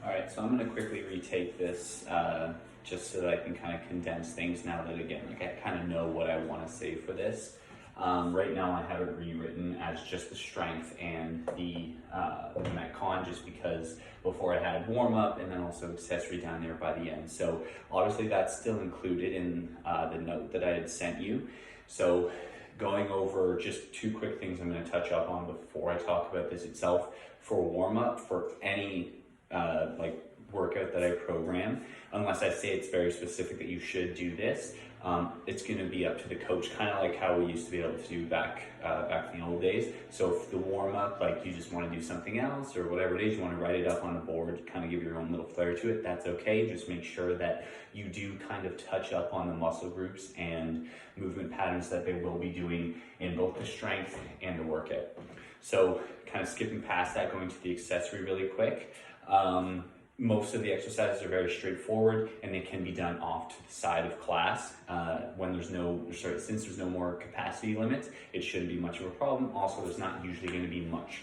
All right, so I'm going to quickly retake this just so that I can kind of condense things now that, again, like I kind of know what I want to say for this. Right now I have it rewritten as just the strength and the Metcon, just because before I had warm up and then also accessory down there by the end. So obviously that's still included in the note that I had sent you. So going over just two quick things I'm going to touch up on before I talk about this itself. For warm up, for any like workout that I program, unless I say it's very specific that you should do this, it's going to be up to the coach, kind of like how we used to be able to do back in the old days. So if the warm up, like you just want to do something else or whatever it is, you want to write it up on a board, kind of give your own little flair to it, that's okay. Just make sure that you do kind of touch up on the muscle groups and movement patterns that they will be doing in both the strength and the workout. So kind of skipping past that, going to the accessory really quick. Most of the exercises are very straightforward and they can be done off to the side of class. Since there's no more capacity limits, it shouldn't be much of a problem. Also, there's not usually going to be much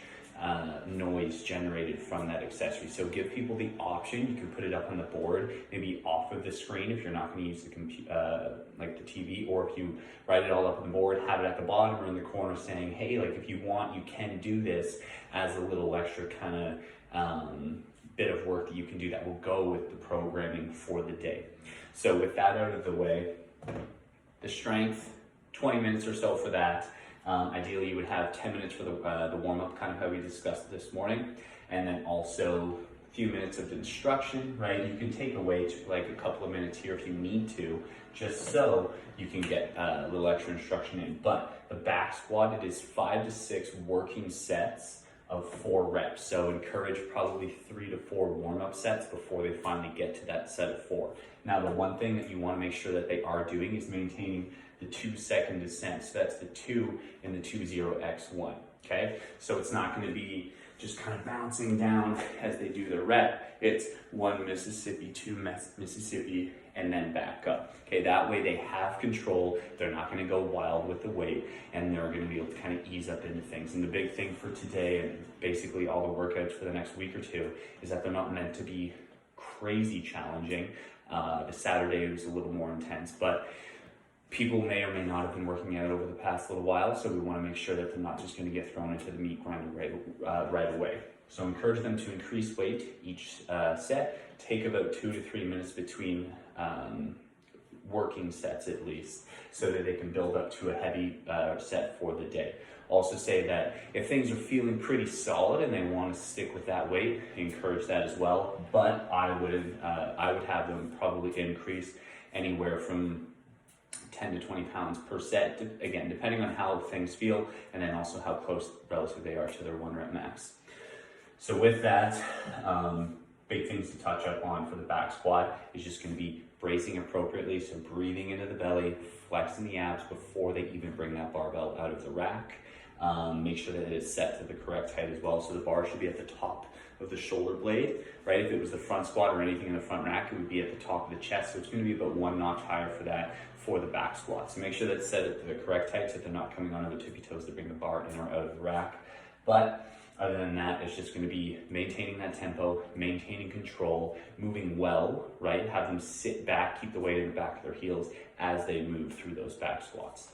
noise generated from that accessory. So give people the option. You can put it up on the board, maybe off of the screen if you're not going to use the like the TV, or if you write it all up on the board, have it at the bottom or in the corner saying, hey, like if you want, you can do this as a little extra kind of bit of work that you can do that will go with the programming for the day. So with that out of the way, the strength, 20 minutes or so for that. Ideally you would have 10 minutes for the warm-up, kind of how we discussed this morning, and then also a few minutes of instruction, right? You can take away like a couple of minutes here if you need to, just so you can get a little extra instruction in. But the back squat, it is 5 to 6 working sets of 4 reps. So encourage probably 3 to 4 warm-up sets before they finally get to that set of 4. Now, the one thing that you want to make sure that they are doing is maintaining the 2-second descent. So that's the 2 and the 2-0-x-1. Okay, so it's not going to be just kind of bouncing down as they do their rep. It's 1 Mississippi, 2 Mississippi, and then back up. Okay, that way they have control. They're not going to go wild with the weight, and they're going to be able to kind of ease up into things. And the big thing for today, and basically all the workouts for the next week or two, is that they're not meant to be crazy challenging. The Saturday was a little more intense, but people may or may not have been working out over the past little while, so we want to make sure that they're not just going to get thrown into the meat grinder right away. So encourage them to increase weight each set. Take about 2 to 3 minutes between working sets at least, so that they can build up to a heavy set for the day. Also say that if things are feeling pretty solid and they want to stick with that weight, encourage that as well. But I would have them probably increase anywhere from 10 to 20 pounds per set, again, depending on how things feel, and then also how close relative they are to their 1 rep max. So with that, big things to touch up on for the back squat is just going to be bracing appropriately, so breathing into the belly, flexing the abs before they even bring that barbell out of the rack. Make sure that it is set to the correct height as well, so the bar should be at the top of the shoulder blade, right? If it was the front squat or anything in the front rack, it would be at the top of the chest, so it's going to be about 1 notch higher for that for the back squat. So make sure that it's set at the correct height so that they're not coming onto the tippy toes to bring the bar in or out of the rack. But other than that, it's just going to be maintaining that tempo, maintaining control, moving well, right? Have them sit back, keep the weight in the back of their heels as they move through those back squats.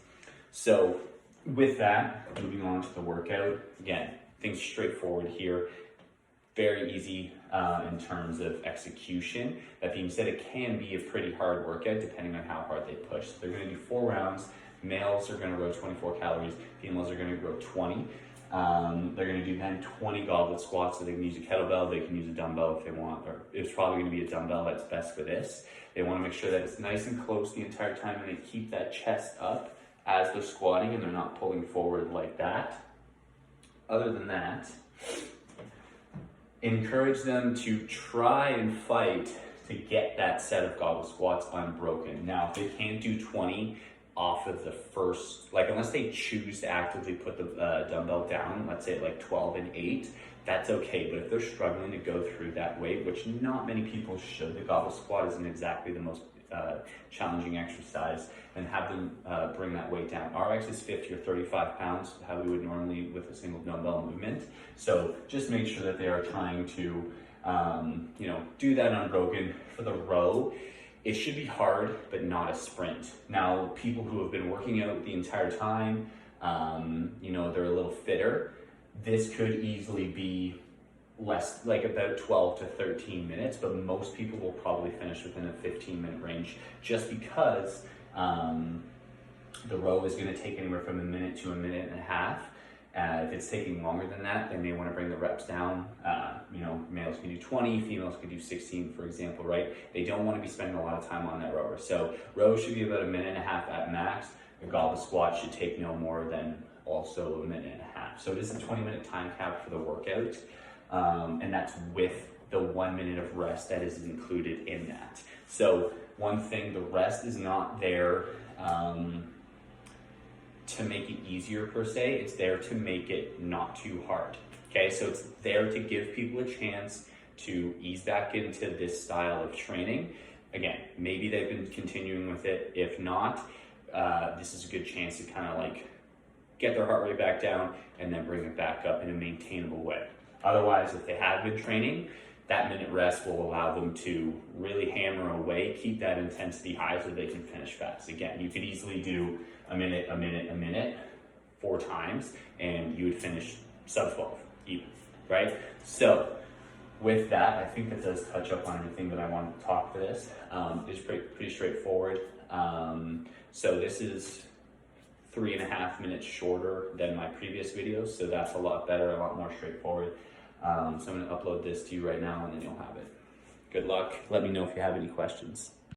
So with that, moving on to the workout, again, things straightforward here. Very easy in terms of execution. That being said, it can be a pretty hard workout depending on how hard they push. So they're going to do 4 rounds. Males are going to row 24 calories. Females are going to row 20. They're going to do then 20 goblet squats, so they can use a kettlebell, they can use a dumbbell if they want, or it's probably going to be a dumbbell that's best for this. They want to make sure that it's nice and close the entire time and they keep that chest up as they're squatting and they're not pulling forward like that. Other than that, encourage them to try and fight to get that set of goblet squats unbroken. Now, if they can't do 20 off of the first, like unless they choose to actively put the dumbbell down, let's say like 12 and 8, that's okay. But if they're struggling to go through that weight, which not many people should, the goblet squat isn't exactly the most challenging exercise, and have them bring that weight down. RX is 50 or 35 pounds, how we would normally with a single dumbbell movement. So just make sure that they are trying to Do that unbroken. For the row, it should be hard, but not a sprint. Now, people who have been working out the entire time, they're a little fitter. This could easily be less, like about 12 to 13 minutes, but most people will probably finish within a 15-minute range, just because the row is going to take anywhere from a minute to a minute and a half. If it's taking longer than that, they may want to bring the reps down. Males can do 20, females can do 16, for example, right? They don't want to be spending a lot of time on that rower. So row should be about a minute and a half at max. The goblet squat should take no more than also a minute and a half. So it is a 20-minute time cap for the workout, and that's with the 1 minute of rest that is included in that. So one thing, the rest is not there to make it easier per se, it's there to make it not too hard. Okay, so it's there to give people a chance to ease back into this style of training. Again, maybe they've been continuing with it. If not, this is a good chance to kind of like get their heart rate back down and then bring it back up in a maintainable way. Otherwise, if they have been training, that minute rest will allow them to really hammer away, keep that intensity high so they can finish fast. Again, you could easily do a minute, 4 times, and you would finish sub 12 even, right? So with that, I think that does touch up on everything that I wanted to talk for this. It's pretty straightforward. So this is 3.5 minutes shorter than my previous videos, so that's a lot better, a lot more straightforward. So I'm gonna upload this to you right now and then you'll have it. Good luck. Let me know if you have any questions.